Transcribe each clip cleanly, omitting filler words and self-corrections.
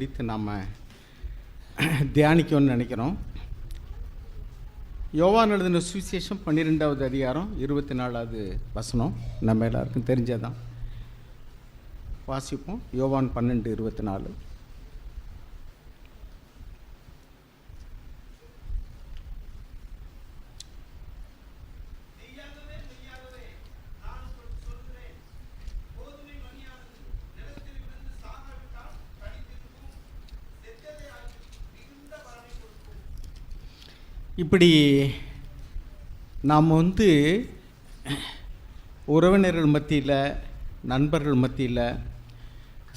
குறித்து நாம் தியானிக்கணும்னு நினைக்கிறோம். யோவான் எழுதின சுவிசேஷம் 12வது அதிகாரம் 24வது வசனம் நம்ம எல்லாருக்கும் தெரிஞ்சதான். வாசிப்போம். யோவான் 12:24. இப்படி நாம் உறவினர்கள் மத்தியில், நண்பர்கள் மத்தியில்,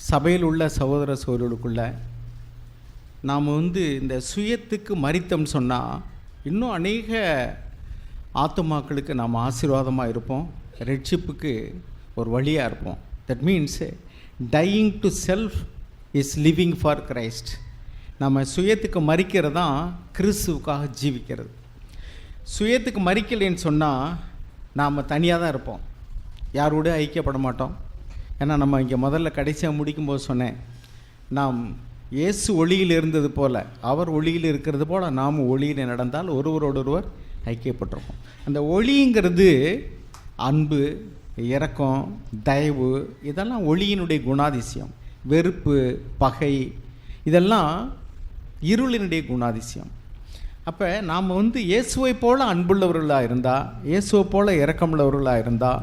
சபையில் உள்ள சகோதர சகோதரர்களுக்குள்ள நாம் இந்த சுயத்துக்கு மரித்தோம்னு சொன்னால் இன்னும் அநேக ஆத்துமாக்களுக்கு நாம் ஆசீர்வாதமாக இருப்போம், ரட்சிப்புக்கு ஒரு வழியாக இருப்போம். That means dying to self is living for Christ. நம்ம சுயத்துக்கு மரிக்கிறது தான் கிறிஸ்துவுக்காக ஜீவிக்கிறது. சுயத்துக்கு மரிக்கலைன்னு சொன்னால் நாம் தனியாக தான் இருப்போம், யாரோட ஐக்கியப்பட மாட்டோம். ஏன்னா நம்ம இங்கே முதல்ல கடைசியாக முடிக்கும்போது சொன்னேன், நாம் இயேசு ஒளியில் இருந்தது போல், அவர் ஒளியில் இருக்கிறது போல் நாம் ஒளியில் நடந்தால் ஒருவரோடொருவர் ஐக்கியப்பட்டிருக்கோம். அந்த ஒளிங்கிறது அன்பு, இரக்கம், தயவு, இதெல்லாம் ஒளியினுடைய குணாதிசயம். வெறுப்பு, பகை, இதெல்லாம் இருளினுடைய குணாதிசயம். அப்போ நாம் இயேசுவை போல் அன்புள்ளவர்களாக இருந்தால், இயேசுவை போல் இரக்கமுள்ளவர்களாக இருந்தால்,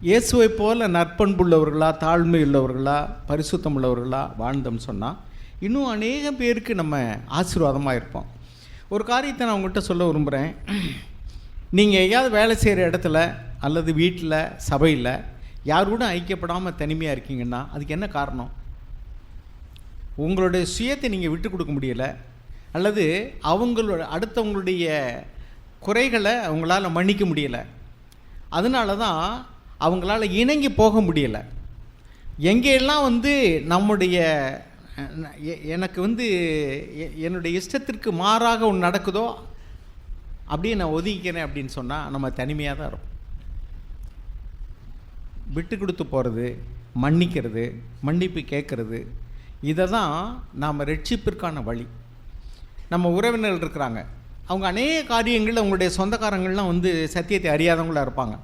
இயேசுவை போல் நற்பண்புள்ளவர்களாக, தாழ்மை உள்ளவர்களா, பரிசுத்தம் உள்ளவர்களா வாழ்ந்தோம்னு சொன்னால் இன்னும் அநேக பேருக்கு நம்ம ஆசீர்வாதமாக இருப்போம். ஒரு காரியத்தை நான் உங்கள்கிட்ட சொல்ல விரும்புகிறேன். நீங்கள் எங்கேயாவது வேலை செய்கிற இடத்துல அல்லது வீட்டில், சபையில் யாரோட ஐக்கியப்படாமல் தனிமையாக இருக்கீங்கன்னா அதுக்கு என்ன காரணம்? உங்களுடைய சுயத்தை நீங்கள் விட்டு கொடுக்க முடியலை, அல்லது அடுத்தவங்களுடைய குறைகளை அவங்களால மன்னிக்க முடியலை. அதனால தான் அவங்களால இணங்கி போக முடியலை. எங்கெல்லாம் நம்முடைய எனக்கு என்னுடைய இஷ்டத்திற்கு மாறாக ஒன்று நடக்குதோ அப்படியே நான் ஒதுங்கிக்கிறேன் அப்படின்னு சொன்னால் நம்ம தனிமையாக தான் இருக்கும். விட்டு கொடுத்து போகிறது, மன்னிக்கிறது, மன்னிப்பு கேட்குறது, இதை தான் நாம் ரட்சிப்பிற்கான வழி. நம்ம உறவினர்கள் இருக்கிறாங்க, அவங்க அநேக காரியங்களில் அவங்களுடைய சொந்தக்காரங்கள்லாம் சத்தியத்தை அறியாதவங்களாக இருப்பாங்க.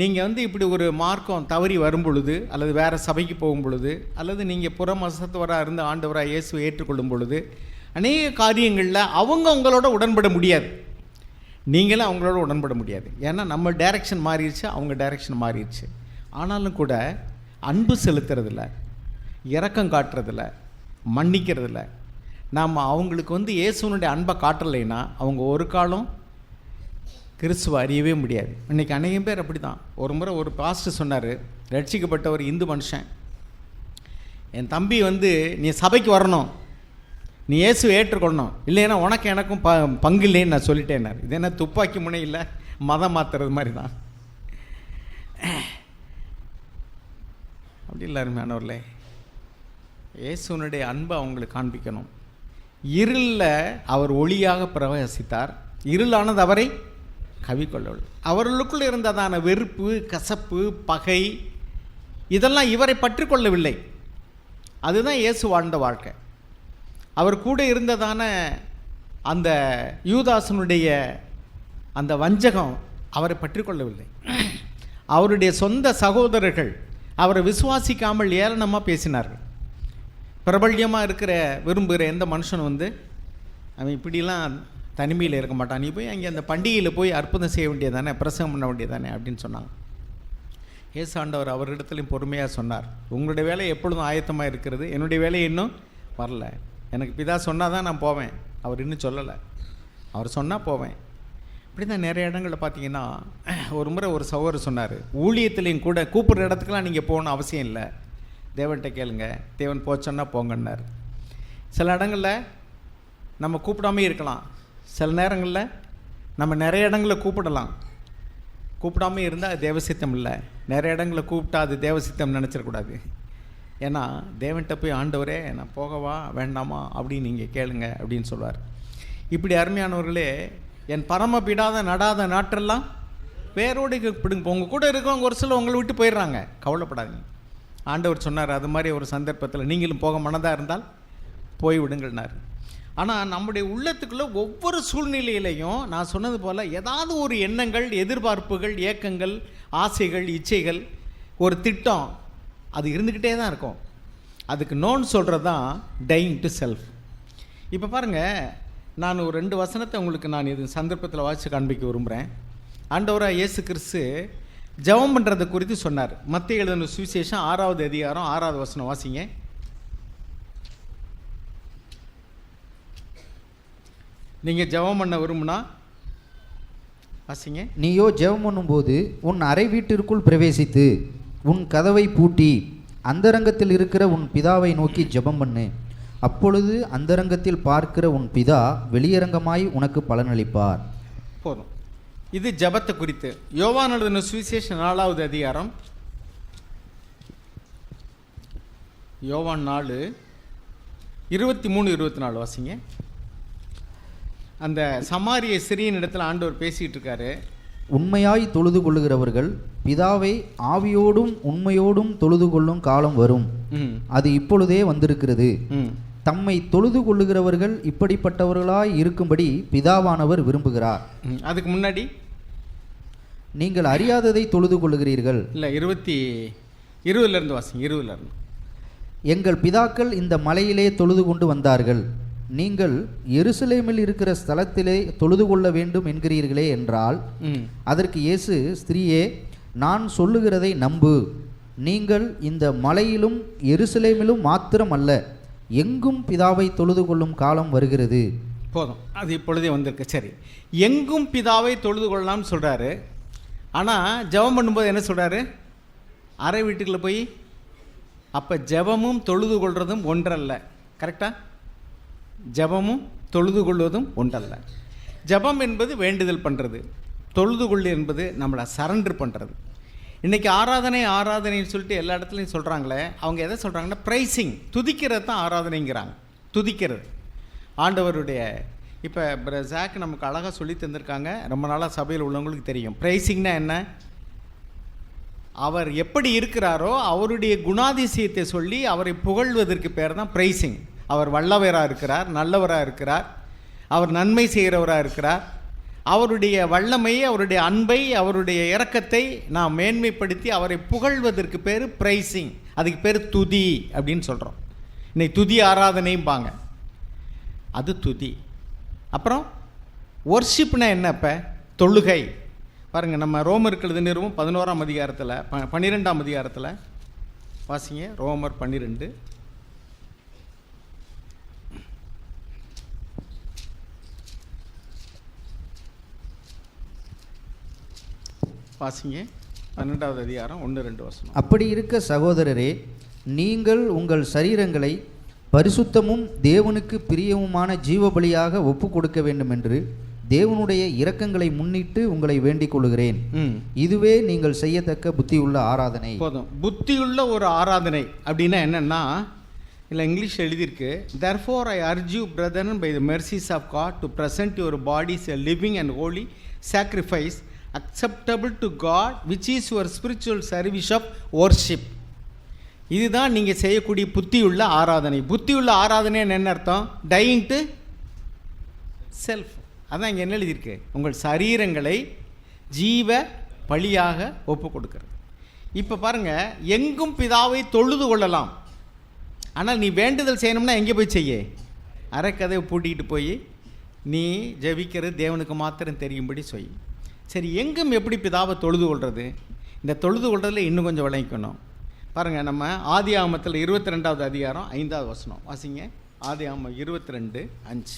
நீங்கள் இப்படி ஒரு மார்க்கம் தவறி வரும் பொழுது, அல்லது வேறு சபைக்கு போகும் பொழுது, அல்லது நீங்கள் புறமசத்தவராக இருந்து ஆண்டவராக இயேசுவை ஏற்றுக்கொள்ளும் பொழுது அநேக காரியங்களில் அவங்க உங்களோட உடன்பட முடியாது, நீங்களும் அவங்களோட உடன்பட முடியாது. ஏன்னா நம்ம டைரக்ஷன் மாறிடுச்சு, அவங்க டைரக்ஷன் மாறிடுச்சு. ஆனாலும் கூட அன்பு செலுத்துறதில்ல, இரக்கம் காட்டுறதில்ல, மன்னிக்கிறதில்ல. நாம் அவங்களுக்கு இயேசுனுடைய அன்பை காட்டலைன்னா அவங்க ஒரு காலம் கிறிஸ்துவை அறியவே முடியாது. இன்றைக்கி அநேக பேர் அப்படி தான். ஒரு முறை ஒரு பாஸ்டர் சொன்னார், ரட்சிக்கப்பட்ட ஒரு இந்து மனுஷன், என் தம்பி நீ சபைக்கு வரணும், நீ இயேசுவை ஏற்றுக்கொள்ளணும், இல்லைன்னா உனக்கு எனக்கும் பங்கு இல்லைன்னு நான் சொல்லிட்டேன்னார். இது என்ன துப்பாக்கி முனை இல்லை, மதம் மாற்றுறது மாதிரி தான். அப்படி இல்லை அருமையானவர்களே, இயேசுனுடைய அன்பை அவங்களுக்கு காண்பிக்கணும். இருளில் அவர் ஒளியாக பிரகாசித்தார், இருளானது அவரை கவிக்கொள்ளவில்லை. அவர்களுக்குள் இருந்ததான வெறுப்பு, கசப்பு, பகை, இதெல்லாம் இவரை பற்றி கொள்ளவில்லை. அதுதான் இயேசு வாழ்ந்த வாழ்க்கை. அவர் கூட இருந்ததான அந்த யூதாசனுடைய அந்த வஞ்சகம் அவரை பற்றி கொள்ளவில்லை. அவருடைய சொந்த சகோதரர்கள் அவரை விசுவாசிக்காமல் ஏளனமாக பேசினார்கள். பிரபல்யமாக விரும்புகிற எந்த மனுஷனும் அவன் இப்படிலாம் தனிமையில் இருக்க மாட்டான், நீ போய் அங்கே அந்த பண்டிகையில் போய் அற்புதம் செய்ய வேண்டியதானே, பிரசங்கம் பண்ண வேண்டியதானே அப்படின்னு சொன்னாங்க. இயேசு ஆண்டவர் அவர்களிடத்துலையும் பொறுமையாக சொன்னார், உங்களுடைய வேலை எப்பொழுதும் ஆயத்தமாக இருக்கிறது, என்னுடைய வேலை இன்னும் வரல. எனக்கு பிதா சொன்னால் தான் நான் போவேன், அவர் இன்னும் சொல்லலை, அவர் சொன்னால் போவேன். இப்படி தான் நிறைய இடங்களில் பார்த்தீங்கன்னா, ஒரு முறை ஒரு சகோதரர் சொன்னார், ஊழியத்துலேயும் கூட கூப்பிட்ற இடத்துக்கெலாம் நீங்கள் போகணும் அவசியம் இல்லை, தேவன்கிட்ட கேளுங்க, தேவன் போச்சோன்னா போங்கன்னார். சில இடங்களில் நம்ம கூப்பிடாமே இருக்கலாம், சில நேரங்களில் நம்ம நிறைய இடங்களில் கூப்பிடலாம். கூப்பிடாமல் இருந்தால் அது தேவசித்தம் இல்லை, நிறைய இடங்களில் கூப்பிட்டா அது தேவசித்தம் நினச்சிடக்கூடாது. ஏன்னா தேவன்கிட்ட போய் ஆண்டவரே நான் போகவா வேண்டாமா அப்படின்னு நீங்கள் கேளுங்க அப்படின்னு சொல்லுவார். இப்படி அருமையானவர்களே, என் பரமபிடாத நடாத நாட்டெல்லாம் வேரோடு பிடுங்க. உங்கள் கூட இருக்கவங்க ஒரு சில உங்களை விட்டு போயிடுறாங்க, கவலைப்படாதீங்க. ஆண்டவர் சொன்னார், அது மாதிரி ஒரு சந்தர்ப்பத்தில் நீங்களும் போக மனதாக இருந்தால் போய்விடுங்கள்னார். ஆனால் நம்முடைய உள்ளத்துக்குள்ளே ஒவ்வொரு சூழ்நிலையிலையும் நான் சொன்னது போல் ஏதாவது ஒரு எண்ணங்கள், எதிர்பார்ப்புகள், ஏக்கங்கள், ஆசைகள், இச்சைகள், ஒரு திட்டம் அது இருந்துக்கிட்டே தான் இருக்கும். அதுக்கு நோன் சொல்கிறது தான் டையிங் டு செல்ஃப். இப்போ பாருங்கள், நான் ஒரு 2 வசனத்தை உங்களுக்கு நான் இது சந்தர்ப்பத்தில் வாசித்து காண்பிக்க விரும்புகிறேன். ஆண்டவராக இயேசு கிறிஸ்து ஜெபம் பண்ணுறதை குறித்து சொன்னார். மத்தேயு எழுதின சுவிசேஷம் 6வது அதிகாரம் 6வது வசனம் வாசிங்க. நீங்கள் ஜெபம் பண்ண விரும்புனா வாசிங்க. நீயோ ஜெபம் பண்ணும்போது உன் அறை வீட்டிற்குள் பிரவேசித்து உன் கதவை பூட்டி அந்தரங்கத்தில் இருக்கிற உன் பிதாவை நோக்கி ஜெபம் பண்ணு. அப்பொழுது அந்தரங்கத்தில் பார்க்கிற உன் பிதா வெளியரங்கமாய் உனக்கு பலனளிப்பார். போதும். இது ஜெபத்தை குறித்து. யோவான் எழுதின சுவிசேஷம் 4வது அதிகாரம், யோவான் 4:23-24 வாசிங்க. அந்த சமாரிய சிறியின் இடத்துல ஆண்டவர் பேசிகிட்டு இருக்காரு. உண்மையாய் தொழுது கொள்ளுகிறவர்கள் பிதாவை ஆவியோடும் உண்மையோடும் தொழுது கொள்ளும் காலம் வரும், அது இப்பொழுதே வந்திருக்கிறது. தம்மை தொழுது கொள்ளுகிறவர்கள் இப்படிப்பட்டவர்களாய் இருக்கும்படி பிதாவானவர் விரும்புகிறார். அதுக்கு முன்னாடி நீங்கள் அறியாததை தொழுது கொள்ளுகிறீர்கள். இல்லை, 20-20 வாசிங்க. 20 எங்கள் பிதாக்கள் இந்த மலையிலே தொழுது கொண்டு வந்தார்கள், நீங்கள் எருசலேமில் இருக்கிற ஸ்தலத்திலே தொழுது கொள்ள வேண்டும் என்கிறீர்களே என்றால், அதற்கு இயேசு, ஸ்திரீயே, நான் சொல்லுகிறதை நம்பு. நீங்கள் இந்த மலையிலும் எருசலேமிலும் மாத்திரம் அல்ல, எங்கும் பிதாவை தொழுது கொள்ளும் காலம் வருகிறது. போதும், அது இப்பொழுதே வந்திருக்கு. சரி, எங்கும் பிதாவை தொழுது கொள்ளலாம்னு சொல்கிறாரு. ஆனால் ஜெபம் பண்ணும்போது என்ன சொல்கிறாரு? அறை வீட்டுக்குள்ளே போய். அப்போ ஜெபமும் தொழுது கொள்வதும் ஒன்றல்ல. கரெக்டாக? ஜெபமும் தொழுது கொள்வதும் ஒன்றல்ல. ஜெபம் என்பது வேண்டுதல் பண்ணுறது, தொழுது கொள்ளு என்பது நம்மளை சரண்டர் பண்ணுறது. இன்றைக்கி ஆராதனைன்னு சொல்லிட்டு எல்லா இடத்துலையும் சொல்கிறாங்களே, அவங்க எதை சொல்கிறாங்கன்னா ப்ரைஸிங், துதிக்கிறது தான் ஆராதனைங்கிறாங்க. துதிக்கிறது ஆண்டவருடைய. இப்போ ஜாக் நமக்கு அழகாக சொல்லி தந்திருக்காங்க. ரொம்ப நாளாக சபையில் உள்ளவங்களுக்கு தெரியும். ப்ரைஸிங்னா என்ன? அவர் எப்படி இருக்கிறாரோ அவருடைய குணாதிசயத்தை சொல்லி அவரை புகழ்வதற்கு பேர் தான் ப்ரைஸிங். அவர் வல்லவராக இருக்கிறார், நல்லவராக இருக்கிறார், அவர் நன்மை செய்கிறவராக இருக்கிறார். அவருடைய வல்லமையை, அவருடைய அன்பை, அவருடைய இரக்கத்தை நாம் மேன்மைப்படுத்தி அவரை புகழ்வதற்கு பேர் ப்ரைஸிங். அதுக்கு பேர் துதி அப்படின்னு சொல்கிறோம். இன்னைக்கு துதி ஆராதனையும்பாங்க, அது துதி. அப்புறம் ஒர்ஷிப்னா என்ன? இப்போ தொழுகை. பாருங்கள், நம்ம ரோமருக்கு எழுதின நிருபம் 11ஆம் அதிகாரத்தில் 12ஆம் அதிகாரத்தில் வாசிங்க. ரோமர் 12 வாசிங்க. 12வது அதிகாரம் 1-2 வசனம். அப்படி இருக்க சகோதரரே, நீங்கள் உங்கள் சரீரங்களை பரிசுத்தமும் தேவனுக்கு பிரியவுமான ஜீவபலியாக ஒப்பு கொடுக்க வேண்டும் என்று தேவனுடைய இரக்கங்களை முன்னிட்டு உங்களை வேண்டிக் கொள்கிறேன். இதுவே நீங்கள் செய்யத்தக்க புத்தியுள்ள ஆராதனை. போதும். புத்தியுள்ள ஒரு ஆராதனை அப்படின்னா என்னன்னா, இல்லை இங்கிலீஷ் எழுதியிருக்கு, therefore I urge you brethren by the mercies of God to present your bodies a living and holy sacrifice acceptable to God which is your spiritual service of worship. இதுதான் நீங்கள் செய்யக்கூடிய புத்தியுள்ள ஆராதனை. புத்தியுள்ள ஆராதனை என்ன அர்த்தம்? Dying to self. அதான் இங்கே என்ன எழுதியிருக்கு? உங்கள் சரீரங்களை ஜீவ பலியாக ஒப்பு கொடுக்கிறது. இப்போ பாருங்கள், எங்கும் பிதாவை தொழுது கொள்ளலாம். ஆனால் நீ வேண்டுதல் செய்யணும்னா எங்கே போய் செய்ய? அரைக்கதையை பூட்டிக்கிட்டு போய் நீ ஜெபிக்கிறது தேவனுக்கு மாத்திரம் தெரியும்படி சொய். சரி, எங்கும் எப்படி பிதாவை தொழுது கொள்வது? இந்த தொழுது கொள்றதுல இன்னும் கொஞ்சம் விளங்கிக்கணும். பாருங்கள், நம்ம ஆதியாகமத்தில் 22வது அதிகாரம் 5வது வசனம் வாசிங்க. ஆதியாகமம் 22:5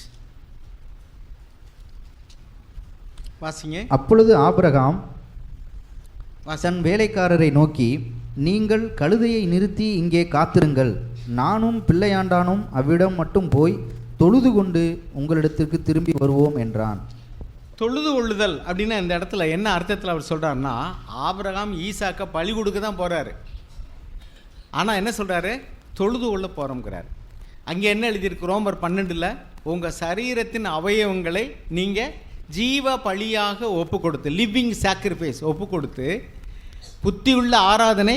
வாசிங்க. அப்பொழுது ஆபிரகாம் தன் வேலைக்காரரை நோக்கி, நீங்கள் கழுதையை நிறுத்தி இங்கே காத்திருங்கள், நானும் பிள்ளையாண்டானும் அவ்விடம் மட்டும் போய் தொழுது கொண்டு உங்களிடத்திற்கு திரும்பி வருவோம் என்றான். தொழுது கொள்ளுதல் அப்படின்னா இந்த இடத்துல என்ன அர்த்தத்தில் அவர் சொல்கிறாருன்னா, ஆபிரகாம் ஈசாக்கை பலி கொடுக்க தான் போகிறாரு. ஆனால் என்ன சொல்கிறாரு? தொழுது கொள்ள போகிறோங்கிறார். அங்கே என்ன எழுதியிருக்கு? ரோமர் 12 உங்கள் சரீரத்தின் அவயவங்களை நீங்கள் ஜீவ பலியாக ஒப்பு கொடுத்து, லிவிங் சாக்ரிஃபைஸ் ஒப்பு கொடுத்து புத்தியுள்ள ஆராதனை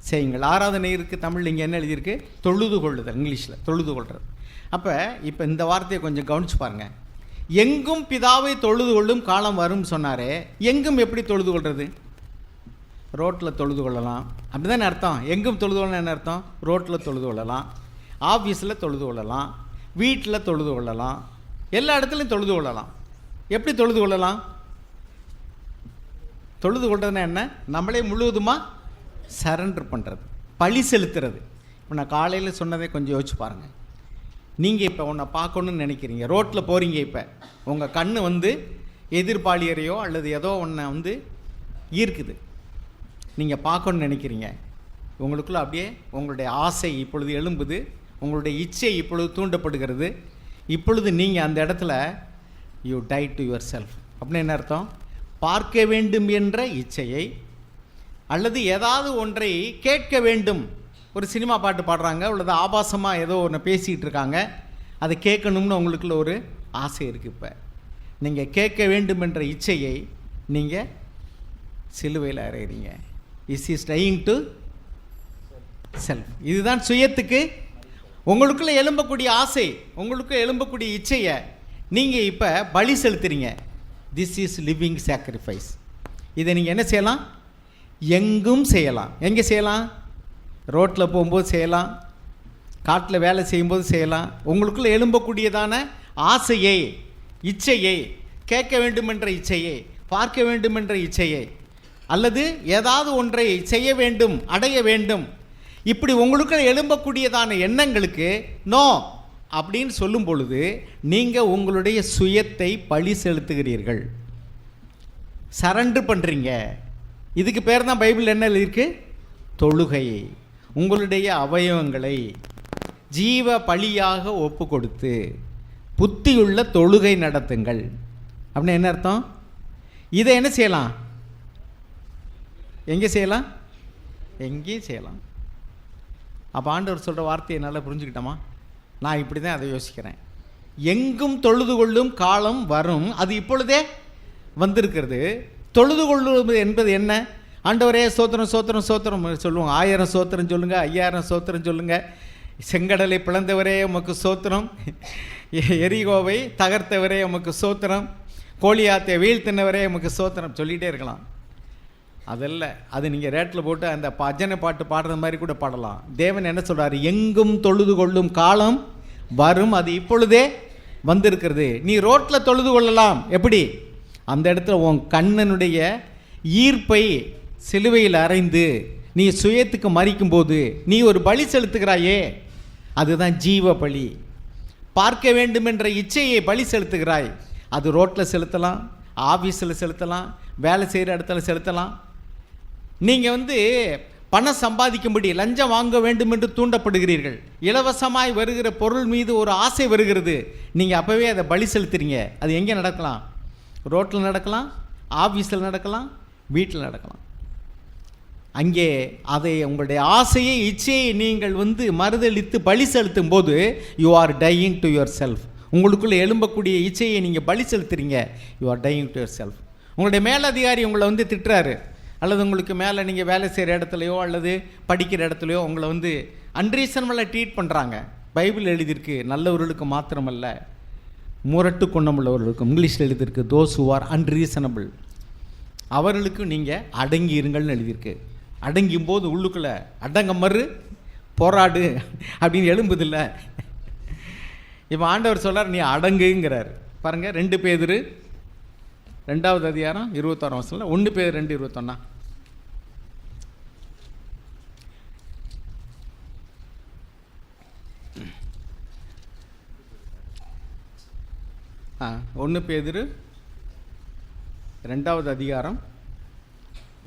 செய்யுங்கள். ஆராதனை இருக்குது தமிழ், இங்கே என்ன எழுதியிருக்கு? தொழுது கொள்ளுதல், இங்கிலீஷில் தொழுது கொள்வது. அப்போ இப்போ இந்த வார்த்தையை கொஞ்சம் கவனிச்சு பாருங்க. எங்கும் பிதாவை தொழுது கொள்ளும் காலம் வரும் சொன்னாரே, எங்கும் எப்படி தொழுது கொள்வது? ரோட்டில் தொழுது கொள்ளலாம், அப்படி தானே அர்த்தம். எங்கும் தொழுது கொள்ளலாம் என்ன அர்த்தம்? ரோட்டில் தொழுது கொள்ளலாம், ஆஃபீஸில் தொழுது கொள்ளலாம், வீட்டில் தொழுது கொள்ளலாம், எல்லா இடத்துலையும் தொழுது கொள்ளலாம். எப்படி தொழுது கொள்ளலாம்? தொழுது கொள்றதுன்னா என்ன? நம்மளே முழுவதுமாக சரண்டர் பண்ணுறது, பழி செலுத்துறது. இப்போ நான் காலையில் சொன்னதை கொஞ்சம் யோசிச்சு பாருங்கள். நீங்கள் இப்போ உன்னை பார்க்கணுன்னு நினைக்கிறீங்க, ரோட்டில் போகிறீங்க, இப்போ உங்கள் கண் வந்து எதிர்பாலியரையோ அல்லது ஏதோ ஒன்றை வந்து ஈர்க்குது, நீங்கள் பார்க்கணுன்னு நினைக்கிறீங்க. உங்களுக்குள்ளே அப்படியே உங்களுடைய ஆசை இப்பொழுது எழும்புது, உங்களுடைய இச்சை இப்பொழுது தூண்டப்படுகிறது. இப்பொழுது நீங்கள் அந்த இடத்துல you tie to your self. அப்படின்னு என்ன அர்த்தம்? பார்க்க வேண்டும் என்ற இச்சையை அல்லது ஏதாவது ஒன்றை கேட்க வேண்டும். ஒரு சினிமா பாட்டு பாடுறாங்க, அல்லது ஆபாசமாக ஏதோ ஒன்று பேசிகிட்டு இருக்காங்க, அதை கேட்கணும்னு உங்களுக்குள்ள ஒரு ஆசை இருக்குது. இப்போ நீங்கள் கேட்க வேண்டும் என்ற இச்சையை நீங்கள் சிலுவையில் அறையிறீங்க. Is dying to self. இதுதான் சுயத்துக்கு உங்களுக்குள்ளே எழும்பக்கூடிய ஆசை, உங்களுக்கு எழும்பக்கூடிய இச்சையை நீங்கள் இப்போ பலி செலுத்துறீங்க. This is living sacrifice. இதை நீங்கள் என்ன செய்யலாம்? எங்கும் செய்யலாம். எங்கே செய்யலாம்? ரோட்டில் போகும்போது செய்யலாம், காட்டில் வேலை செய்யும்போது செய்யலாம். உங்களுக்குள்ளே எழும்பக்கூடியதான ஆசையை, இச்சையை, கேட்க வேண்டுமென்ற இச்சையை, பார்க்க வேண்டுமென்ற இச்சையை, அல்லது ஏதாவது ஒன்றை செய்ய வேண்டும், அடைய வேண்டும், இப்படி உங்களுக்குள்ள எழும்பக்கூடியதான எண்ணங்களுக்கு நோ அப்படின்னு சொல்லும் பொழுது நீங்கள் உங்களுடைய சுயத்தை பழி செலுத்துகிறீர்கள், சரண்டர் பண்ணுறீங்க. இதுக்கு பேர் தான் பைபிள் என்ன எழுதியிருக்கு? தொழுகை. உங்களுடைய அவயவங்களை ஜீவ பலியாக ஒப்பு கொடுத்து புத்தியுள்ள தொழுகை நடத்துங்கள். அப்படின்னு என்ன அர்த்தம்? இதை என்ன செய்யலாம்? எங்கே செய்யலாம்? எங்கேயும் செய்யலாம். அப்போ ஆண்டவர் சொல்கிற வார்த்தையை நல்லா புரிஞ்சுக்கிட்டோமா? நான் இப்படி தான் அதை யோசிக்கிறேன். எங்கும் தொழுது கொள்ளும் காலம் வரும், அது இப்பொழுதே வந்திருக்கிறது. தொழுது கொள்ளுவது என்பது என்ன? ஆண்டவரே சோத்திரம் சோத்திரம் சோத்திரம் சொல்லுவாங்க. 1000 சோத்திரம் சொல்லுங்கள், 5000 சோத்திரம் சொல்லுங்கள். செங்கடலை பிளந்தவரே உமக்கு சோத்திரம், எரிகோவை தகர்த்தவரே உமக்கு சோத்திரம், கோலியாத்தை வீழ்த்தினவரே உமக்கு சோத்திரம் சொல்லிகிட்டே இருக்கலாம். அதல்ல, அது நீங்கள் ரேட்டில் போட்டு அந்த பஜனை பாட்டு பாடுற மாதிரி கூட பாடலாம். தேவன் என்ன சொல்கிறார்? எங்கும் தொழுது கொள்ளும் காலம் வரும், அது இப்பொழுதே வந்திருக்கிறது. நீ ரோட்டில் தொழுது கொள்ளலாம். எப்படி? அந்த இடத்துல உன் கண்ணனுடைய ஈர்ப்பை சிலுவையில் அறைந்து நீ சுயத்துக்கு மறிக்கும்போது நீ ஒரு பலி செலுத்துகிறாயே, அதுதான் ஜீவ பலி. பார்க்க வேண்டும் என்ற இச்சையை பலி செலுத்துகிறாய். அது ரோட்டில் செலுத்தலாம், ஆஃபீஸில் செலுத்தலாம், வேலை செய்கிற இடத்துல செலுத்தலாம். நீங்கள் வந்து பணம் சம்பாதிக்கும்படி லஞ்சம் வாங்க வேண்டும் என்று தூண்டப்படுகிறீர்கள். இலவசமாய் வருகிற பொருள் மீது ஒரு ஆசை வருகிறது, நீங்கள் அப்போவே அதை பலி செலுத்துறீங்க. அது எங்கே நடக்கலாம்? ரோட்டில் நடக்கலாம், ஆஃபீஸில் நடக்கலாம், வீட்டில் நடக்கலாம். அங்கே அதை உங்களுடைய ஆசையை, இச்சையை நீங்கள் வந்து மறுதளித்து பலி செலுத்தும் போது you are dying to yourself. உங்களுக்குள்ளே எழும்பக்கூடிய இச்சையை நீங்கள் பலி செலுத்துறீங்க. You are dying to yourself. உங்களுடைய மேலதிகாரி உங்களை வந்து திட்டுறாரு, அல்லது உங்களுக்கு மேலே நீங்கள் வேலை செய்கிற இடத்துலையோ அல்லது படிக்கிற இடத்துலையோ உங்களை வந்து அன்ரீசனபிளாக ட்ரீட் பண்ணுறாங்க. பைபிள் எழுதியிருக்கு, நல்லவர்களுக்கு மாத்திரமல்ல முரட்டு குணமுள்ளவர்களுக்கும். இங்கிலீஷில் எழுதியிருக்கு தோஸ் ஹூ ஆர் அன்ரீசனபிள், அவர்களுக்கு நீங்கள் அடங்கி இருங்கள்னு எழுதியிருக்கு. அடங்கும் போது உள்ளுக்குள்ளே அடங்க மறு போராடு அப்படின்னு எழும்புதில்ல. இப்போ ஆண்டவர் சொல்கிறார் நீ அடங்குங்கிறார். பாருங்கள், 2 பேதுரு 2வது அதிகாரம் 21ஆம் வசனம், 1 பேதுரு 2:21. 1 பேதுரு 2வது அதிகாரம்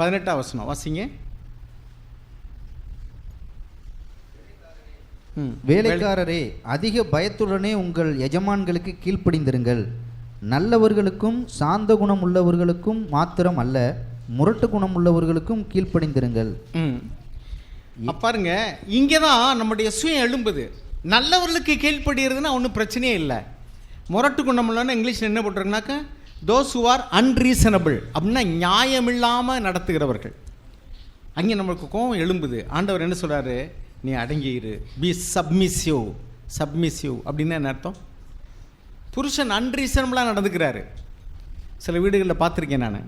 18ஆம் வசனம் வாசிங்க. வேலைக்காரரே, அதிக பயத்துடனே உங்கள் எஜமான்களுக்கு கீழ்ப்படிந்திருங்கள், நல்லவர்களுக்கும் சாந்த குணம் உள்ளவர்களுக்கும் மாத்திரம் அல்ல, முரட்டு குணம் உள்ளவர்களுக்கும் கீழ்ப்படிந்திருங்கள். பாருங்க, இங்கே தான் நம்முடைய சுயம் எழும்புது. நல்லவர்களுக்கு கீழ்ப்படுகிறதுனா ஒன்றும் பிரச்சனையே இல்லை. முரட்டு குணம் இல்லைன்னா இங்கிலீஷில் என்ன போட்டிருக்குனாக்கா தோஸ் ஹூ ஆர் அன்ரீசனபிள், அப்படின்னா நியாயமில்லாமல் நடத்துகிறவர்கள். அங்கே நம்மளுக்கு கோபம் எழும்புது. ஆண்டவர் என்ன சொல்கிறாரு? நீ அடங்கியிரு, பி சப்மிசிவ், சப்மிசிவ் அப்படின்னு என்ன அர்த்தம்? புருஷன் அன்ரீசனபிளாக நடந்துக்கிறாரு. சில வீடுகளில் பார்த்துருக்கேன் நான்.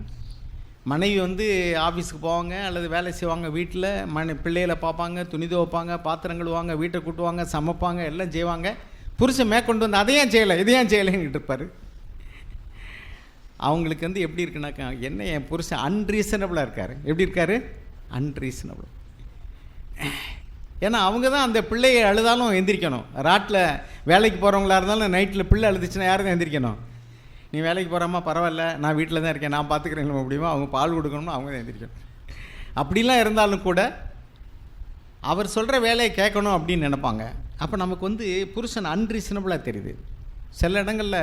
மனைவி வந்து ஆஃபீஸுக்கு போவாங்க அல்லது வேலை செய்வாங்க, வீட்டில் பிள்ளைகளை பார்ப்பாங்க, துணி துவைப்பாங்க, பாத்திரம் கழுவாங்க, வீட்டை கூட்டுவாங்க, சமைப்பாங்க, எல்லாம் செய்வாங்க. புருஷன் மேற்கொண்டு வந்து அதையும் செய்யலை இதையும் செய்யலைன்னு இருப்பார். அவங்களுக்கு வந்து எப்படி இருக்குனாக்கா, என்ன என் புருஷன் அன்ரீசனபிளாக இருக்கார். எப்படி இருக்கார்? அன்ரீசனபிள். ஏன்னா அவங்க தான் அந்த பிள்ளையை அழுதாலும் எந்திரிக்கணும். ராட்டில் வேலைக்கு போகிறவங்களா இருந்தாலும் நைட்டில் பிள்ளை அழுதுச்சுன்னா யார் தான் எந்திரிக்கணும்? நீ வேலைக்கு போகிறாமா, பரவாயில்ல, நான் வீட்டில் தான் இருக்கேன், நான் பார்த்துக்கிறேன் முடியுமா, அவங்க பால் கொடுக்கணும்னா அவங்க தான் எந்திரிக்கணும். அப்படிலாம் இருந்தாலும் கூட அவர் சொல்கிற வேலையை கேட்கணும் அப்படின்னு நினைப்பாங்க. அப்போ நமக்கு வந்து புருஷன் அன்ரீசனபிளாக தெரியுது. சில இடங்களில்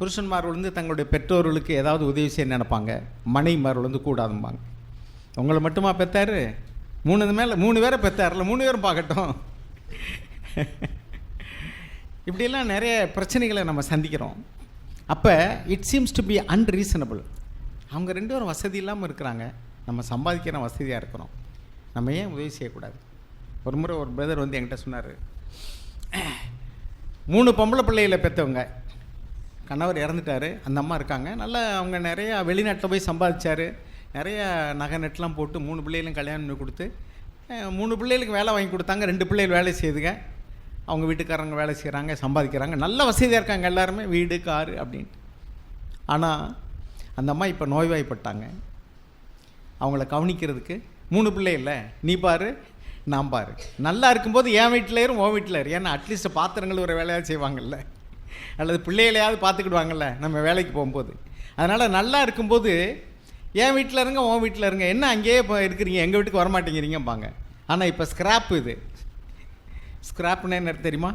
புருஷன்மார்கள் வந்து தங்களுடைய பெற்றோர்களுக்கு ஏதாவது உதவி செய்ய நினைப்பாங்க, மனைவிமார்கள் வந்து கூடாதும்பாங்க. உங்களை மட்டுமா பெற்றாரு? 3 பேரை பெற்றார்ல, 3 பேரும் பார்க்கட்டும். இப்படியெல்லாம் நிறைய பிரச்சனைகளை நம்ம சந்திக்கிறோம். அப்போ it seems to be unreasonable. அவங்க 2 பேரும் வசதி இல்லாமல் இருக்கிறாங்க, நம்ம சம்பாதிக்கிற வசதியாக இருக்கிறோம், நம்ம ஏன் உதவி செய்யக்கூடாது? ஒரு முறை ஒரு பிரதர் வந்து என்கிட்ட சொன்னார், 3 பொம்பளை பிள்ளைகளை பெற்றவங்க, கணவர் இறந்துட்டார், அந்த அம்மா இருக்காங்க, நல்லா அவங்க நிறையா வெளிநாட்டில் போய் சம்பாதிச்சார், நிறைய நகை நெட்லாம் போட்டு 3 பிள்ளைகளும் கல்யாணம் பண்ணி கொடுத்து 3 பிள்ளைகளுக்கு வேலை வாங்கி கொடுத்தாங்க. 2 பிள்ளைகள் வேலை செய்யுதுங்க, அவங்க வீட்டுக்காரங்க வேலை செய்கிறாங்க, சம்பாதிக்கிறாங்க, நல்ல வசதியாக இருக்காங்க எல்லாருமே, வீடு காரு அப்படின்ட்டு. ஆனால் அந்த அம்மா இப்போ நோய்வாய்ப்பட்டாங்க. அவங்கள கவனிக்கிறதுக்கு 3 பிள்ளை இல்லை, நீ பாரு நான் பாரு. நல்லா இருக்கும்போது என் வீட்டில் இரு, உன் வீட்டில் இரு. ஏன்னா அட்லீஸ்ட் பாத்திரங்கள் ஒரு வேலையாக செய்வாங்கல்ல, அல்லது பிள்ளைகளையாவது பார்த்துக்கிடுவாங்கல்ல நம்ம வேலைக்கு போகும்போது. அதனால் நல்லா இருக்கும்போது என் வீட்டில் இருங்க, உன் வீட்டில் இருங்க, என்ன அங்கேயே இப்போ இருக்கிறீங்க, எங்கள் வீட்டுக்கு வரமாட்டேங்கிறீங்கம்பாங்க. ஆனால் இப்போ ஸ்கிராப், இது ஸ்கிராப்னு என்ன தெரியுமா?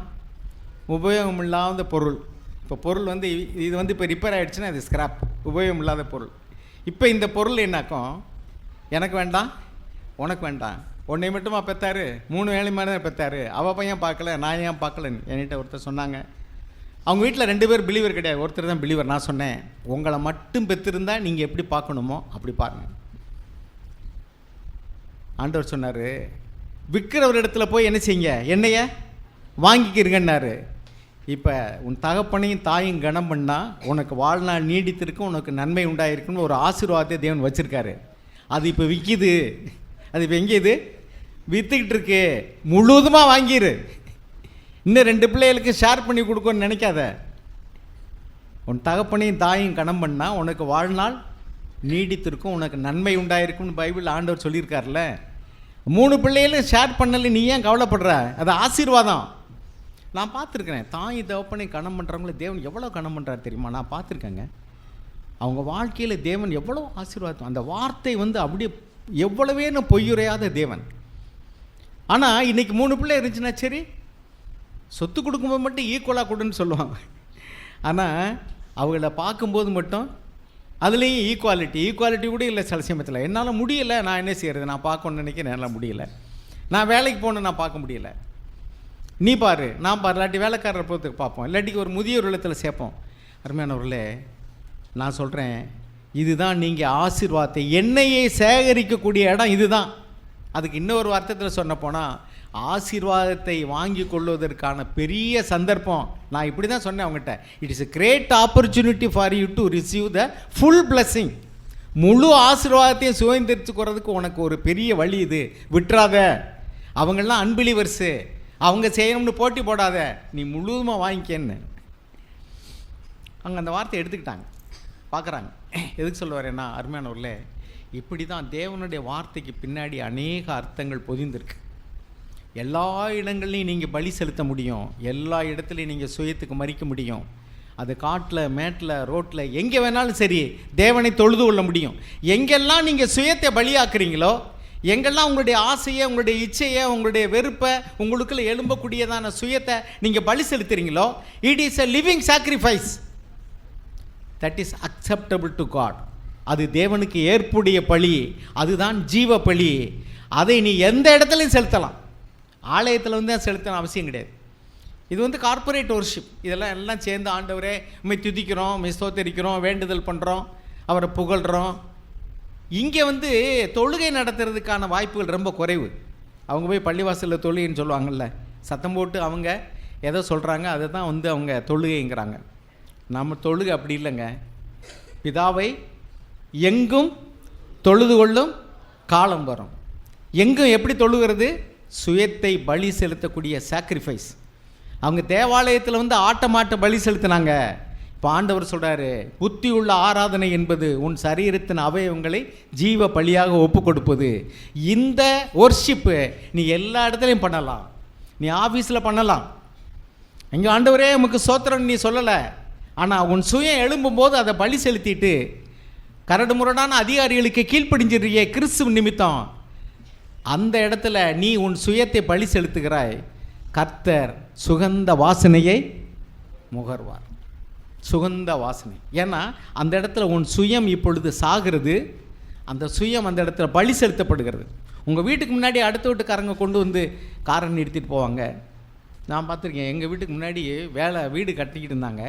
உபயோகம் இல்லாத பொருள். இப்போ பொருள் வந்து இது வந்து இப்போ ரிப்பேர் ஆகிடுச்சுன்னா அது ஸ்கிராப், உபயோகம் இல்லாத பொருள். இப்போ இந்த பொருள் என்னாக்கும், எனக்கு வேண்டாம் உனக்கு வேண்டாம், உன்னை மட்டுமா பெற்றாரு, 3 வேலை மாதிரி தான் பெற்றாரு, அவள் பையன் பார்க்கல நான் ஏன் பார்க்கலன்னு என்கிட்ட ஒருத்தர் சொன்னாங்க. அவங்க வீட்டில் 2 பேர் பிலீவர் கிடையாது, ஒருத்தர் தான் பிலீவர். நான் சொன்னேன், உங்களை மட்டும் பெற்றிருந்தா நீங்கள் எப்படி பார்க்கணுமோ அப்படி பாருங்கள். ஆண்டவர் சொன்னார், விற்கிறவர் இடத்துல போய் என்ன செய்யுங்க, என்னைய வாங்கிக்கிறீங்கன்னாரு. இப்போ உன் தகப்பனையும் தாயும் கனம் பண்ணால் உனக்கு வாழ்நாள் நீடித்திருக்கும், உனக்கு நன்மை உண்டாயிருக்குன்னு ஒரு ஆசீர்வாதத்தை தேவன் வச்சுருக்காரு. அது இப்போ விற்கிது, அது இப்போ எங்கே இது விற்றுக்கிட்டு இருக்கு, முழுவதுமாக வாங்கிடு. இன்னும் 2 பிள்ளைகளுக்கு ஷேர் பண்ணி கொடுக்கணும்னு நினைக்காத. உன் தகப்பனையும் தாயும் கனம் பண்ணால் உனக்கு வாழ்நாள் நீடித்திருக்கும், உனக்கு நன்மை உண்டாயிருக்கும்னு பைபிள் ஆண்டவர் சொல்லியிருக்கார்ல. 3 பிள்ளைகளும் ஷேர் பண்ணல, நீ ஏன் கவலைப்படுற? அது ஆசீர்வாதம். நான் பார்த்துருக்கிறேன், தாய் தகப்பனை கனம் பண்ணுறவங்கள தேவன் எவ்வளோ கனம் பண்ணுறாரு தெரியுமா? நான் பார்த்துருக்கேங்க. அவங்க வாழ்க்கையில் தேவன் எவ்வளோ ஆசீர்வாதம். அந்த வார்த்தை வந்து அப்படியே எவ்வளவேன்னு பொய்யுரையாத தேவன். ஆனால் இன்றைக்கி 3 பிள்ளை இருந்துச்சுன்னா சரி, சொத்து கொடுக்கும்போது மட்டும் ஈக்குவலாக கொடுன்னு சொல்லுவாங்க. ஆனால் அவங்கள பார்க்கும்போது மட்டும் அதுலேயும் ஈக்குவாலிட்டி கூட இல்லை. சில சமயத்தில் என்னால் முடியலை, நான் என்ன செய்கிறது, நான் பார்க்கணுன்னு நினைக்கிறேன், என்னால் முடியலை. நான் வேலைக்கு போகணும், நான் பார்க்க முடியலை, நீ பாரு நான் பாரு. இல்லாட்டி வேலைக்காரர் பொறுத்துக்கு பார்ப்போம், இல்லாட்டிக்கு ஒரு முதியோர் இல்லத்தில் சேர்ப்போம். அருமையானவர்களே, நான் சொல்கிறேன், இதுதான் நீங்கள் ஆசீர்வாதத்தை எண்ணெயை சேகரிக்கக்கூடிய இடம் இதுதான். அதுக்கு இன்னொரு அர்த்தத்தில் சொன்ன போனால் ஆசீர்வாதத்தை வாங்கி கொள்வதற்கான பெரிய சந்தர்ப்பம். நான் இப்படி தான் சொன்னேன் அவங்ககிட்ட, it is a great opportunity for you to receive the full blessing. முழு ஆசீர்வாதத்தையும் சுதந்திரிச்சுக்கிறதுக்கு உனக்கு ஒரு பெரிய வழி இது, விட்டுறாத. அவங்கெல்லாம் அன்பிலிவர்ஸு, அவங்க செய்யணும்னு போட்டி போடாத, நீ முழுவதுமாக வாங்கிக்கன்னு. அவங்க அந்த வார்த்தையை எடுத்துக்கிட்டாங்க, பார்க்குறாங்க. எதுக்கு சொல்ல வரேன்னா, அருமையானவர்களே, இப்படி தான் தேவனுடைய வார்த்தைக்கு பின்னாடி அநேக அர்த்தங்கள் பொதிந்திருக்கு. எல்லா இடங்கள்லையும் நீங்கள் பலி செலுத்த முடியும், எல்லா இடத்துலையும் நீங்கள் சுயத்துக்கு மறிக்க முடியும். அது காட்டில், மேட்டில், ரோட்டில், எங்கே வேணாலும் சரி தேவனை தொழுது கொள்ள முடியும். எங்கெல்லாம் நீங்கள் சுயத்தை பலியாக்குறீங்களோ, எங்கெல்லாம் உங்களுடைய ஆசையை, உங்களுடைய இச்சையை, உங்களுடைய வெறுப்பை, உங்களுக்குள்ள எழும்பக்கூடியதான சுயத்தை நீங்கள் பலி செலுத்துறீங்களோ, it is a living sacrifice that is acceptable to God. அது தேவனுக்கு ஏற்புடைய பலி, அதுதான் ஜீவ பலி. அதை நீ எந்த இடத்துலையும் செலுத்தலாம், ஆலயத்தில் வந்து செலுத்தணும் அவசியம் கிடையாது. இது வந்து கார்ப்பரேட் வர்ஷிப். இதெல்லாம் எல்லாம் சேர்ந்து ஆண்டவரே உம்மை துதிக்கிறோம், உம்மை ஸ்தோத்திரிக்கிறோம், வேண்டுதல் பண்ணுறோம், அவரை புகழ்கிறோம். இங்கே வந்து தொழுகை நடத்துறதுக்கான வாய்ப்புகள் ரொம்ப குறைவு. அவங்க போய் பள்ளிவாசலில் தொழுகைன்னு சொல்லுவாங்கள்ல, சத்தம் போட்டு அவங்க எதோ சொல்கிறாங்க, அதை தான் வந்து அவங்க தொழுகைங்கிறாங்க. நம்ம தொழுகை அப்படி இல்லைங்க. பிதாவை எங்கும் தொழுது கொள்ளும் காலம் வரும். எங்கும் எப்படி தொழுகிறது? சுயத்தை பலி செலுத்தக்கூடிய சாக்ரிஃபைஸ். அவங்க தேவாலயத்தில் வந்து ஆட்டமாட்ட பலி செலுத்தினாங்க. இப்போ ஆண்டவர் சொல்கிறாரு, புத்தி உள்ள ஆராதனை என்பது உன் சரீரத்தின் அவயவங்களை ஜீவ பலியாக ஒப்பு கொடுப்பது. இந்த ஒர்ஷிப்பு நீ எல்லா இடத்துலையும் பண்ணலாம். நீ ஆஃபீஸில் பண்ணலாம். எங்கள் ஆண்டவரே உமக்கு சோத்திரம் நீ சொல்லலை, ஆனால் உன் சுயம் எழும்பும்போது அதை பலி செலுத்திட்டு கரடு முரடான அதிகாரிகளுக்கு கீழ்ப்படிஞ்சிடுறியே கிறிஸ்துவ நிமித்தம், அந்த இடத்துல நீ உன் சுயத்தை பலி செலுத்துகிறாய். கர்த்தர் சுகந்த வாசனையை முகர்வார். சுகந்த வாசனை. ஏன்னா அந்த இடத்துல உன் சுயம் இப்பொழுது சாகிறது. அந்த சுயம் அந்த இடத்துல பலி செலுத்தப்படுகிறது. உங்கள் வீட்டுக்கு முன்னாடி அடுத்த வீட்டுக்காரங்க கொண்டு வந்து காரை நிறுத்திட்டு போவாங்க. நான் பார்த்துருக்கேன். எங்கள் வீட்டுக்கு முன்னாடி வீடு கட்டிக்கிட்டு இருந்தாங்க.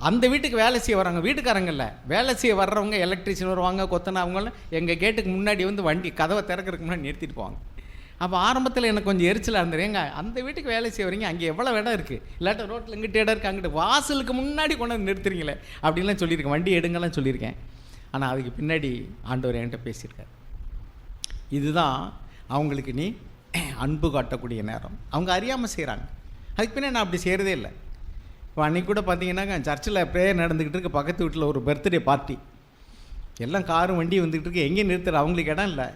அந்த வீட்டுக்கு வேலை செய்ய வராங்க, வீட்டுக்காரங்கல்ல, வேலை செய்ய வர்றவங்க, எலக்ட்ரிஷியன் வருவாங்க, கொத்தனா, அவங்களாம் எங்கள் கேட்டுக்கு முன்னாடி வந்து வண்டி கதவை திறக்கிறதுக்கு முன்னாடி நிறுத்திட்டு போவாங்க. அப்போ ஆரம்பத்தில் எனக்கு கொஞ்சம் எரிச்சலாக இருந்தது. ஏங்க அந்த வீட்டுக்கு வேலை செய்ய வரீங்க, அங்கே எவ்வளோ இடம் இருக்குது, இல்லாட்ட ரோட்டில் இங்கிட்ட இடம் இருக்குது, அங்கிட்ட வாசலுக்கு முன்னாடி கொண்டு வந்து நிறுத்துறீங்களே அப்படின்லாம் சொல்லியிருக்கேன். வண்டி எடுங்கலாம் சொல்லியிருக்கேன். ஆனால் அதுக்கு பின்னாடி ஆண்டவர் என்கிட்ட பேசியிருக்கார். இதுதான் அவங்களுக்கு நீ அன்பு காட்டக்கூடிய நேரம். அவங்க அறியாமல் செய்கிறாங்க. அதுக்கு பின்னாடி நான் அப்படி செய்கிறதே இல்லை. இப்போ அன்றைக்கி கூட பார்த்தீங்கன்னா சர்ச்சில் ப்ரேயர் நடந்துக்கிட்டு இருக்கு. பக்கத்து வீட்டில் ஒரு பர்த்டே பார்ட்டி, எல்லாம் காரும் வண்டி வந்துக்கிட்டு இருக்கு. எங்கேயும் நிறுத்துற அவங்களுக்கு இடம் இல்லை.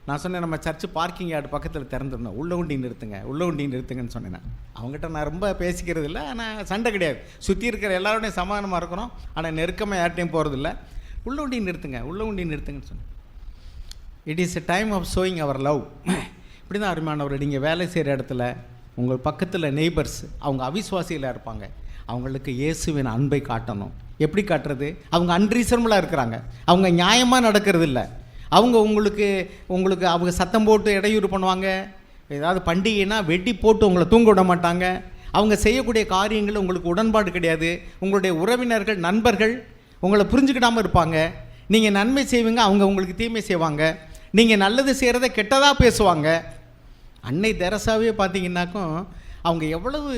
நான் சொன்னேன், நம்ம சர்ச்சு பார்க்கிங் யார்டு பக்கத்தில் திறந்துருந்தோம், உள்ள வண்டி நிறுத்துங்கன்னு சொன்னேன். அவங்ககிட்ட நான் ரொம்ப பேசிக்கிறது இல்லை, ஆனால் சண்டை கிடையாது. சுற்றி இருக்கிற எல்லாரோடையும் சமாதானமாக இருக்கிறோம், ஆனால் நெருக்கமாக யார்ட்டையும் போகிறதில்ல. உள்ள வண்டி நிறுத்துங்கன்னு சொன்னேன். It is a time of showing our love. இப்படி தான் அருமையானவர், நீங்கள் வேலை செய்கிற இடத்துல உங்கள் பக்கத்தில் நெய்பர்ஸ் அவங்க அவிசுவாசிகளாக இருப்பாங்க, அவங்களுக்கு இயேசுவின் அன்பை காட்டணும். எப்படி காட்டுறது? அவங்க அன்ரீசனபுளாக இருக்கிறாங்க, அவங்க நியாயமாக நடக்கிறது இல்லை. அவங்க உங்களுக்கு அவங்க சத்தம் போட்டு இடையூறு பண்ணுவாங்க. ஏதாவது பண்டிகைனா வெட்டி போட்டு உங்களை தூங்க விட மாட்டாங்க. அவங்க செய்யக்கூடிய காரியங்கள் உங்களுக்கு உடன்பாடு கிடையாது. உங்களுடைய உறவினர்கள், நண்பர்கள் உங்களை புரிஞ்சுக்கிடாமல் இருப்பாங்க. நீங்கள் நன்மை செய்வீங்க, அவங்க உங்களுக்கு தீமை செய்வாங்க. நீங்கள் நல்லது செய்கிறத கெட்டதாக பேசுவாங்க. அன்னை தெரசாவே பார்த்தீங்கன்னாக்கும் அவங்க எவ்வளவு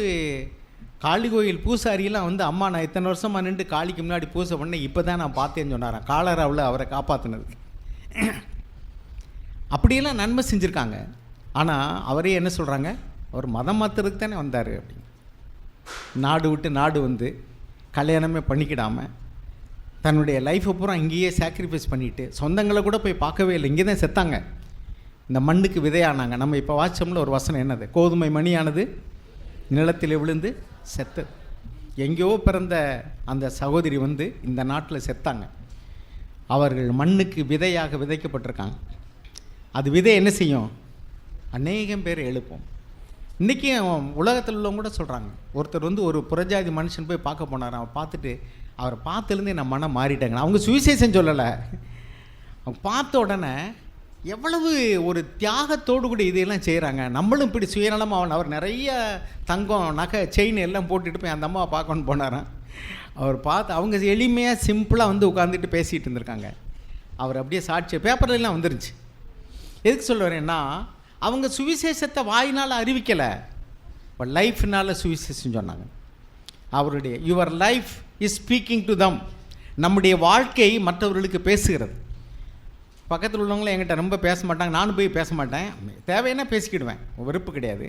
காளி கோயில் பூசாரியெல்லாம் வந்து, அம்மா நான் இத்தனை வருஷமாக நின்று காளிக்கு முன்னாடி பூசை பண்ணேன், இப்போ தான் நான் பார்த்தேன்னு சொன்னாரான். காலராவில் அவரை காப்பாற்றினதுக்கு. அப்படியெல்லாம் நன்மை செஞ்சுருக்காங்க. ஆனால் அவரே என்ன சொல்கிறாங்க, அவர் மதம் மாற்றுறதுக்கு தானே வந்தார் அப்படி. நாடு விட்டு நாடு வந்து கல்யாணமே பண்ணிக்கிடாமல் தன்னுடைய லைஃப்பை பூரா இங்கேயே சாக்ரிஃபைஸ் பண்ணிவிட்டு சொந்தங்களை கூட போய் பார்க்கவே இல்லை, இங்கே தான் செத்தாங்க. இந்த மண்ணுக்கு விதையானாங்க. நம்ம இப்போ வாட்சமில் ஒரு வசனம் என்னது, கோதுமை மணியானது நிலத்தில் விழுந்து செத்தது. எங்கேயோ பிறந்த அந்த சகோதரி வந்து இந்த நாட்டில் செத்தாங்க. அவர்கள் மண்ணுக்கு விதையாக விதைக்கப்பட்டிருக்காங்க. அது விதை என்ன செய்யும்? அநேகம் பேர் எழுப்போம். இன்றைக்கி உலகத்தில் உள்ளவங்க கூட சொல்கிறாங்க. ஒருத்தர் வந்து ஒரு புறஜாதி மனுஷன் போய் பார்க்க போனார். அவன் பார்த்துட்டு அவரை பார்த்துலேருந்து நான் மனம் மாறிட்டாங்க. அவங்க சுவிசேஷம் சொல்லலை, அவங்க பார்த்த உடனே எவ்வளவு ஒரு தியாகத்தோடு கூட இதையெல்லாம் செய்கிறாங்க. நம்மளும் இப்படி சுயநலமாக அவர் நிறைய தங்கம், நகை, செயின் எல்லாம் போட்டுட்டு போய் அந்த அம்மாவை பார்க்கணுன்னு போனாரான். அவர் பார்த்து அவங்க எளிமையாக சிம்பிளாக வந்து உட்காந்துட்டு பேசிகிட்டு இருந்திருக்காங்க. அவர் அப்படியே சாட்சி பேப்பர்லாம் வந்துருந்துச்சு. எதுக்கு சொல்ல வரேன்னா, அவங்க சுவிசேஷத்தை வாயினால் அறிவிக்கலை, இப்போ லைஃப்னால் சுவிசேஷம் சொன்னாங்க. அவருடைய your life is speaking to them. நம்முடைய வாழ்க்கை மற்றவர்களுக்கு பேசுகிறது. பக்கத்தில் உள்ளவங்களும் என்கிட்ட ரொம்ப பேச மாட்டாங்க, நானும் போய் பேச மாட்டேன். தேவைன்னா பேசிக்கிடுவேன், வெறுப்பு கிடையாது.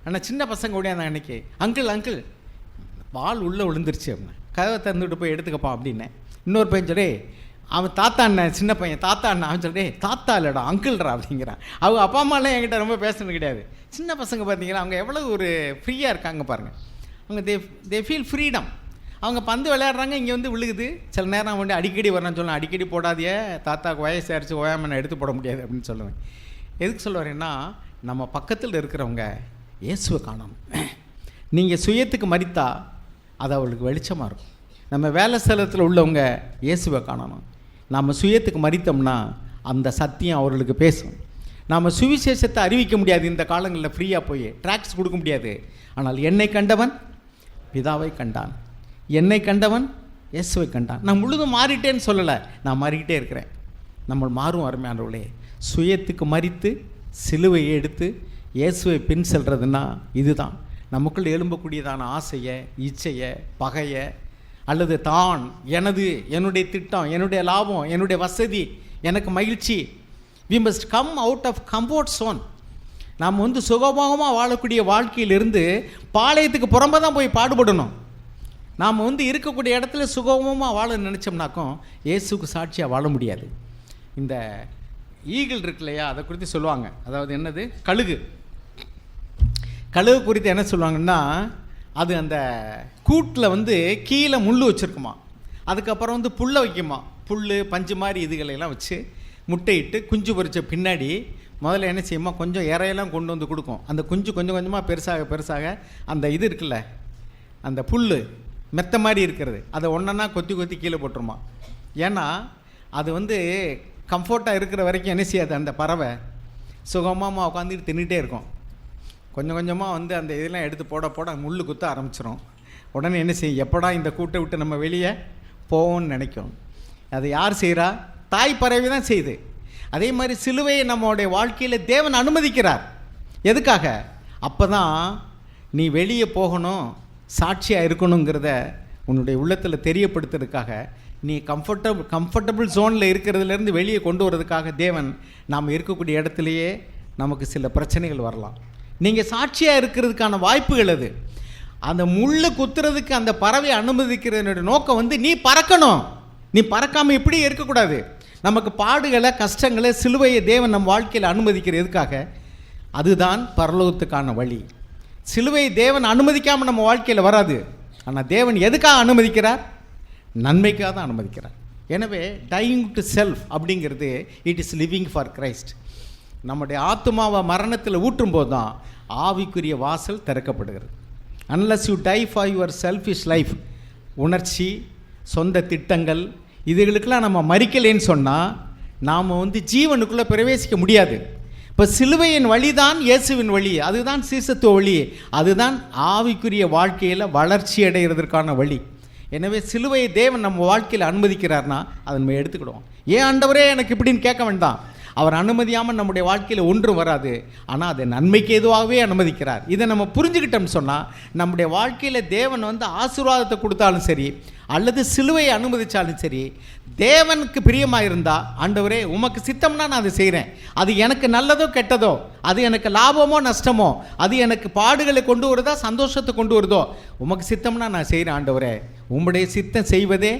ஆனால் சின்ன பசங்க ஓடியாங்க அன்றைக்கி, அங்கிள் பால் உள்ளே விழுந்துருச்சு அப்படின்னா, கதவை திறந்துட்டு போய் எடுத்துக்கப்பா அப்படின்னேன். இன்னொரு பையன் சொல்லி, அவன் தாத்தா அண்ணன், சின்ன பையன் தாத்தா அண்ணன், அவன் சொல்லி தாத்தா இல்லைடா அங்கிள்ரா அப்படிங்கிறான். அவங்க அப்பா அம்மாலாம் என்கிட்ட ரொம்ப பேசுறது கிடையாது. சின்ன பசங்க பார்த்தீங்கன்னா அவங்க எவ்வளோ ஒரு ஃப்ரீயாக இருக்காங்க பாருங்கள். அவங்க தே ஃபீல் ஃப்ரீடம். அவங்க பந்து விளையாடுறாங்க, இங்கே வந்து விழுகுது. சில நேரம் வந்து அடிக்கடி வரணும்னு சொல்லலாம். அடிக்கடி போடாதே, தாத்தாவுக்கு வயசு ஆயிடுச்சு, ஓயாமல் நான் எடுத்து போட முடியாது அப்படின்னு சொல்லுவேன். எதுக்கு சொல்ல வரேன்னா, நம்ம பக்கத்தில் இருக்கிறவங்க இயேசுவை காணணும். நீங்கள் சுயத்துக்கு மறித்தா அது அவளுக்கு வெளிச்சமாக இருக்கும். நம்ம வேலை ஸ்தலத்தில் உள்ளவங்க இயேசுவை காணணும். நம்ம சுயத்துக்கு மறித்தோம்னா அந்த சத்தியம் அவர்களுக்கு பேசும். நாம் சுவிசேஷத்தை அறிவிக்க முடியாது இந்த காலங்களில், ஃப்ரீயாக போய் ட்ராக்ஸ் கொடுக்க முடியாது. ஆனால் என்னை கண்டவன் பிதாவை கண்டான், என்னை கண்டவன் இயேசுவை கண்டான். நான் முழுதும் மாறிட்டேன்னு சொல்லலை, நான் மாறிக்கிட்டே இருக்கிறேன். நம்ம மாறும் அருமையானவர்களே. சுயத்துக்கு மறித்து சிலுவையை எடுத்து இயேசுவை பின் செல்றதுன்னா இதுதான். நமக்குள் எழும்பக்கூடியதான ஆசையை, இச்சையை, பகையை, அல்லது தான், எனது, என்னுடைய திட்டம், என்னுடைய லாபம், என்னுடைய வசதி, எனக்கு மகிழ்ச்சி. We must come out of comfort zone. நாம் வந்து சுகபோகமாக வாழக்கூடிய வாழ்க்கையிலிருந்து பாளையத்துக்கு புறம்பே தான் போய் பாடுபடணும். நாம் வந்து இருக்கக்கூடிய இடத்துல சுகபோகமாக வாழ நினச்சோம்னாக்கும் இயேசுக்கு சாட்சியாக வாழ முடியாது. இந்த ஈகிள் இருக்கு இல்லையா, அதை குறித்து சொல்லுவாங்க. அதாவது என்னது, கழுகு. கழுகு குறித்து என்ன சொல்லுவாங்கன்னா, அது அந்த கூட்டில் வந்து கீழே முள் வச்சுருக்குமா, அதுக்கப்புறம் வந்து புல்லை வைக்குமா, புல் பஞ்சு மாதிரி இதுகளெல்லாம் வச்சு முட்டையிட்டு குஞ்சு பொரிச்ச பின்னாடி முதல்ல என்ன செய்யுமா, கொஞ்சம் இறையெல்லாம் கொண்டு வந்து கொடுக்கும். அந்த குஞ்சு கொஞ்சம் கொஞ்சமாக பெருசாக பெருசாக அந்த இது இருக்குல்ல, அந்த புல் மெத்த மாதிரி இருக்கிறது, அதை ஒன்றா கொத்தி கொத்தி கீழே போட்டுருமா. ஏன்னா அது வந்து கம்ஃபர்ட்டாக இருக்கிற வரைக்கும் என்ன செய்யாது, அந்த பறவை சுகமாக உட்காந்துட்டு தின்னுட்டே இருக்கும். கொஞ்சம் கொஞ்சமாக வந்து அந்த இதெல்லாம் எடுத்து போட போட முள் குத்த ஆரம்பிச்சிடும். உடனே என்ன செய்யும், எப்படா இந்த கூட்டை விட்டு நம்ம வெளியே போவோம்னு நினைக்கும். அது யார் செய்கிறா, தாய் பறவை தான் செய்யுது. அதே மாதிரி சிலுவையை நம்மளுடைய வாழ்க்கையில் தேவன் அனுமதிக்கிறார். எதுக்காக? அப்போ தான் நீ வெளியே போகணும், சாட்சியாக இருக்கணுங்கிறத உன்னுடைய உள்ளத்தில் தெரியப்படுத்துறதுக்காக, நீ கம்ஃபர்டபுள் ஜோனில் இருக்கிறதுலேருந்து வெளியே கொண்டு வரதுக்காக தேவன் நாம் இருக்கக்கூடிய இடத்துலையே நமக்கு சில பிரச்சனைகள் வரலாம். நீங்கள் சாட்சியாக இருக்கிறதுக்கான வாய்ப்புகள் அது. அந்த முள்ளு குத்துறதுக்கு அந்த பறவை அனுமதிக்கிறதனுடைய நோக்கம் வந்து நீ பறக்கணும். நீ பறக்காமல் இப்படி இருக்கக்கூடாது. நமக்கு பாடுகளை, கஷ்டங்களை, சிலுவையை தேவன் நம் வாழ்க்கையில் அனுமதிக்கிற எதுக்காக? அதுதான் பரலோகத்துக்கான வழி. சிலுவையை தேவன் அனுமதிக்காமல் நம்ம வாழ்க்கையில் வராது. ஆனால் தேவன் எதுக்காக அனுமதிக்கிறார்? நன்மைக்காக தான் அனுமதிக்கிறார். எனவே டையிங் டு செல்ஃப் அப்படிங்கிறது it is living for Christ. நம்முடைய ஆத்மாவை மரணத்தில் ஊற்றும்போது தான் ஆவிக்குரிய வாசல் திறக்கப்படுகிறது. Unless you tie for your selfish life, உணர்ச்சி, சொந்த திட்டங்கள், இதுகளுக்கெல்லாம் நம்ம மறிக்கலைன்னு சொன்னால் நாம் வந்து ஜீவனுக்குள்ளே பிரவேசிக்க முடியாது. இப்போ சிலுவையின் வழி தான் இயேசுவின் வழி, அதுதான் சீசத்துவ வழி, அதுதான் ஆவிக்குரிய வாழ்க்கையில் வளர்ச்சி அடைகிறதுக்கான வழி. எனவே சிலுவையை தேவன் நம்ம வாழ்க்கையில் அனுமதிக்கிறார்னா அதை நம்ம எடுத்துக்கிடுவோம். ஏன் ஆண்டவரே எனக்கு இப்படின்னு கேட்க வேண்டாம். அவர் அனுமதியாமல் நம்முடைய வாழ்க்கையில் ஒன்றும் வராது. ஆனால் அதை நன்மைக்கு எதுவாகவே அனுமதிக்கிறார். இதை நம்ம புரிஞ்சுக்கிட்டோம்னு சொன்னால் நம்முடைய வாழ்க்கையில் தேவன் வந்து ஆசீர்வாதத்தை கொடுத்தாலும் சரி, அல்லது சிலுவையை அனுமதித்தாலும் சரி, தேவனுக்கு பிரியமாக இருந்தால், ஆண்டவரே உமக்கு சித்தம்னா நான் அதை செய்கிறேன், அது எனக்கு நல்லதோ கெட்டதோ, அது எனக்கு லாபமோ நஷ்டமோ, அது எனக்கு பாடுகளை கொண்டு வருதா சந்தோஷத்தை கொண்டு வருதோ, உமக்கு சித்தம்னா நான் செய்கிறேன் ஆண்டவரே, உம்முடைய சித்தம் செய்வதே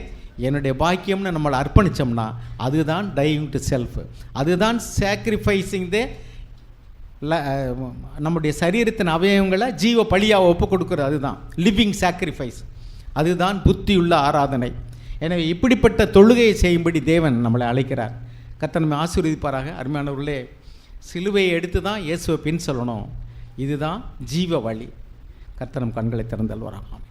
என்னுடைய பாக்கியம்னு நம்மளை அர்ப்பணித்தோம்னா அதுதான் டையிங் டு செல்ஃப், அதுதான் சாக்ரிஃபைஸிங் நம்முடைய சரீரத்தின் அவயவங்களை ஜீவ பலியாக ஒப்பு கொடுக்குறது, அதுதான் லிவிங் சாக்ரிஃபைஸ், அதுதான் புத்தியுள்ள ஆராதனை. எனவே இப்படிப்பட்ட தொழுகையை செய்யும்படி தேவன் நம்மளை அழைக்கிறார். கர்த்தர் நம்மை ஆசீர்வதிப்பாராக. அருமையானவர்களே, சிலுவையை எடுத்து தான் இயேசுவை பின் சொல்லணும். இதுதான் ஜீவ வழி. கர்த்தர் நம் கண்களை திறந்தல்வராக.